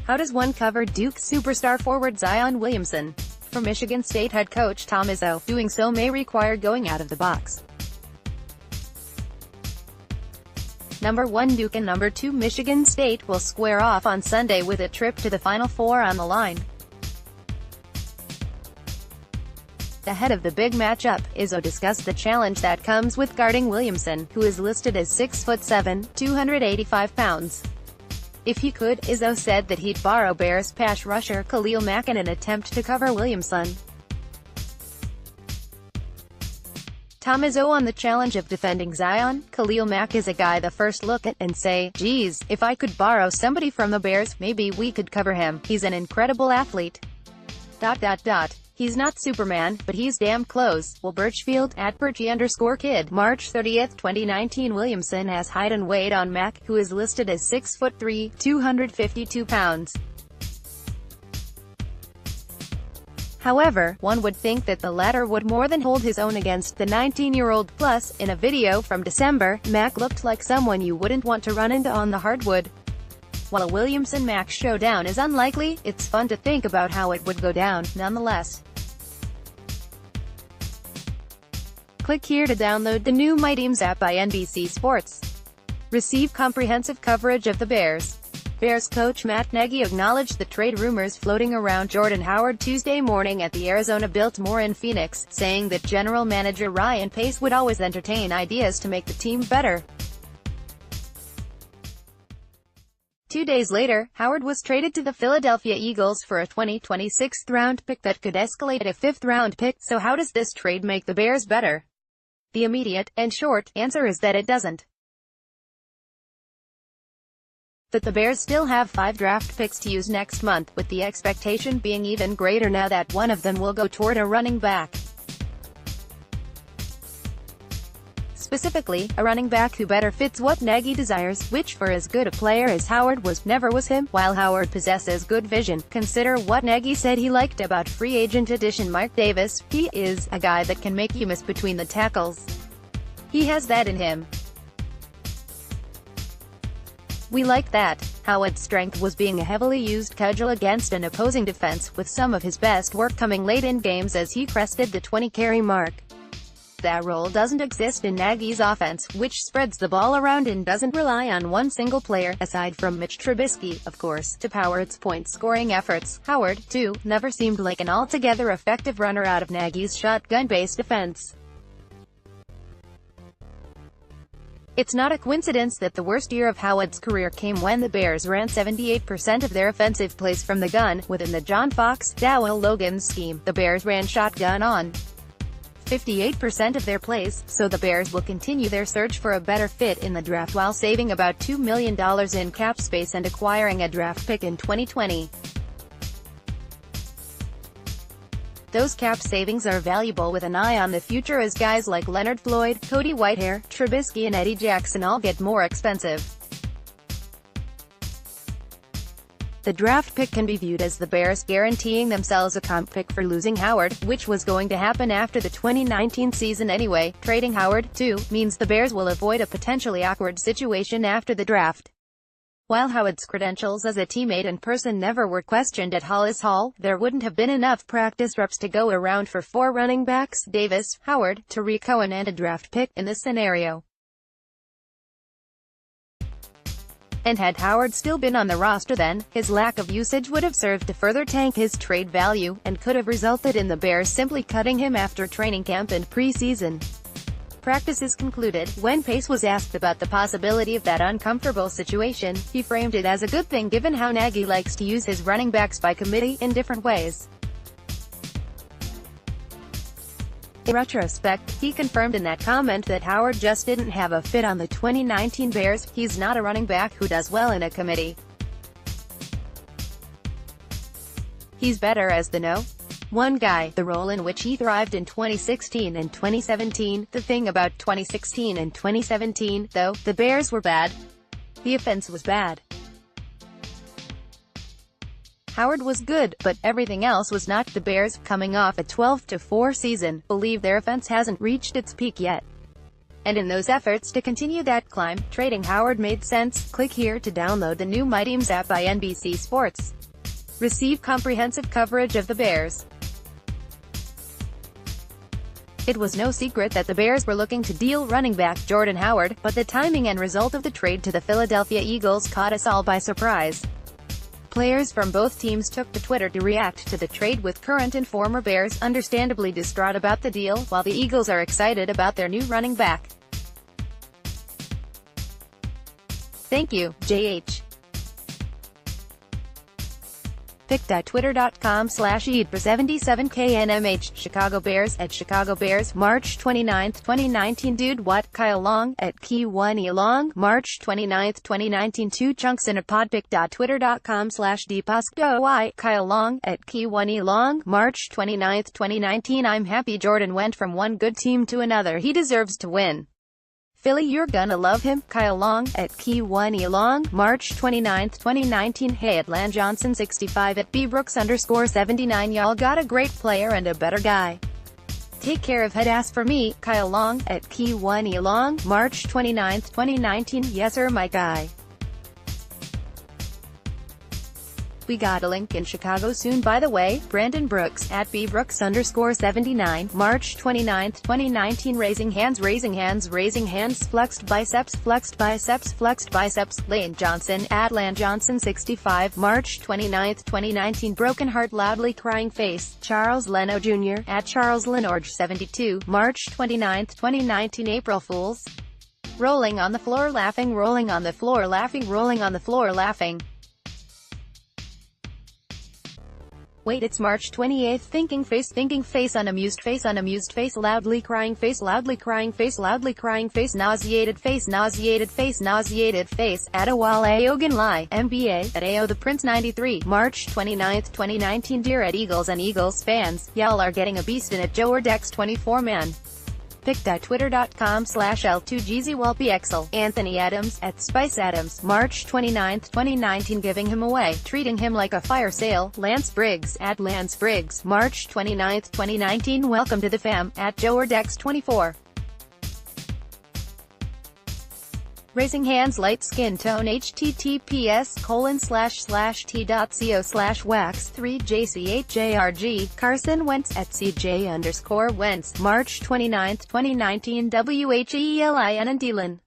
How does one cover Duke superstar forward Zion Williamson? For Michigan State head coach Tom Izzo, doing so may require going out of the box. Number 1 Duke and number 2 Michigan State will square off on Sunday with a trip to the Final Four on the line. Ahead of the big matchup, Izzo discussed the challenge that comes with guarding Williamson, who is listed as 6'7", 285 pounds. If he could, Izzo said that he'd borrow Bears pass rusher Khalil Mack in an attempt to cover Williamson. Tom Izzo on the challenge of defending Zion. Khalil Mack is a guy the first look at and say, geez, if I could borrow somebody from the Bears, maybe we could cover him. He's an incredible athlete. He's not Superman, but he's damn close. Will Birchfield, at Birchie_kid, March 30, 2019. Williamson has height and weight on Mack, who is listed as 6'3", 252 pounds. However, one would think that the latter would more than hold his own against the 19-year-old. Plus, in a video from December, Mack looked like someone you wouldn't want to run into on the hardwood. While a Williamson-Mack showdown is unlikely, it's fun to think about how it would go down, nonetheless. Click here to download the new My Teams app by NBC Sports. Receive comprehensive coverage of the Bears. Bears coach Matt Nagy acknowledged the trade rumors floating around Jordan Howard Tuesday morning at the Arizona Biltmore in Phoenix, saying that general manager Ryan Pace would always entertain ideas to make the team better. 2 days later, Howard was traded to the Philadelphia Eagles for a 2020 6th-round pick that could escalate a 5th-round pick. So how does this trade make the Bears better? The immediate, and short, answer is that it doesn't. But the Bears still have 5 draft picks to use next month, with the expectation being even greater now that one of them will go toward a running back. Specifically, a running back who better fits what Nagy desires, which for as good a player as Howard never was him. While Howard possesses good vision, consider what Nagy said he liked about free agent addition Mike Davis. He is a guy that can make you miss between the tackles. He has that in him. We like that. Howard's strength was being a heavily used cudgel against an opposing defense, with some of his best work coming late in games as he crested the 20-carry mark. That role doesn't exist in Nagy's offense, which spreads the ball around and doesn't rely on one single player, aside from Mitch Trubisky, of course, to power its point-scoring efforts. Howard, too, never seemed like an altogether effective runner out of Nagy's shotgun-based defense. It's not a coincidence that the worst year of Howard's career came when the Bears ran 78% of their offensive plays from the gun. Within the John Fox, Dowell Logan scheme, the Bears ran shotgun on 58% of their plays, so the Bears will continue their search for a better fit in the draft while saving about $2 million in cap space and acquiring a draft pick in 2020. Those cap savings are valuable with an eye on the future as guys like Leonard Floyd, Cody Whitehair, Trubisky and Eddie Jackson all get more expensive. The draft pick can be viewed as the Bears guaranteeing themselves a comp pick for losing Howard, which was going to happen after the 2019 season anyway. Trading Howard, too, means the Bears will avoid a potentially awkward situation after the draft. While Howard's credentials as a teammate and person never were questioned at Hollis Hall, there wouldn't have been enough practice reps to go around for 4 running backs, Davis, Howard, Tariq Cohen and a draft pick, in this scenario. And had Howard still been on the roster then, his lack of usage would have served to further tank his trade value, and could have resulted in the Bears simply cutting him after training camp and preseason practices concluded. When Pace was asked about the possibility of that uncomfortable situation, he framed it as a good thing given how Nagy likes to use his running backs by committee, in different ways. In retrospect, he confirmed in that comment that Howard just didn't have a fit on the 2019 Bears. He's not a running back who does well in a committee. He's better as the no. 1 guy, the role in which he thrived in 2016 and 2017. The thing about 2016 and 2017, though, the Bears were bad. The offense was bad. Howard was good, but everything else was not. The Bears, coming off a 12-4 season, believe their offense hasn't reached its peak yet. And in those efforts to continue that climb, trading Howard made sense. Click here to download the new My Teams app by NBC Sports. Receive comprehensive coverage of the Bears. It was no secret that the Bears were looking to deal running back Jordan Howard, but the timing and result of the trade to the Philadelphia Eagles caught us all by surprise. Players from both teams took to Twitter to react to the trade, with current and former Bears understandably distraught about the deal, while the Eagles are excited about their new running back. Thank you, JH. pic.twitter.com/EDPR77KNMH. Chicago Bears at Chicago Bears, March 29, 2019. Dude, what? Kyle Long at Key1E Long, March 29, 2019. 2 chunks in a pod. pic.twitter.com/DPOSCOY. Kyle Long at Key1E Long, March 29, 2019. I'm happy Jordan went from one good team to another. He deserves to win. Philly, you're gonna love him. Kyle Long at Key1E Long, March 29, 2019. Hey, Atlan Johnson 65 at bbrooks_79. Y'all got a great player and a better guy. Take care of head ass for me. Kyle Long at Key1E Long, March 29, 2019. Yes sir, my guy. We got a link in Chicago soon, by the way. Brandon Brooks at bbrooks_79, March 29, 2019. Raising hands, flexed biceps, Lane Johnson at Lan Johnson 65, March 29, 2019. Broken heart, loudly crying face. Charles Leno Jr. at Charles Lenorge 72, March 29, 2019. April Fools. Rolling on the floor laughing, rolling on the floor laughing, rolling on the floor laughing. Wait, it's March 28th. Thinking face, unamused face, loudly crying face, nauseated face, Adewale Ogunlayi, MBA, at AO the Prince 93, March 29, 2019. Dear at Eagles and Eagles fans, y'all are getting a beast in it. Joe Ordex 24 man. pic.twitter.com/L2GZWalpyXL. Anthony Adams at Spice Adams, March 29, 2019. Giving him away, treating him like a fire sale. Lance Briggs at Lance Briggs, March 29, 2019. Welcome to the fam, at Joe Ordex 24. Raising hands, light skin tone, https://t.co/wax3jchjrg. Carson Wentz at CJ_Wentz, March 29, 2019. WHEELIN and Dylan.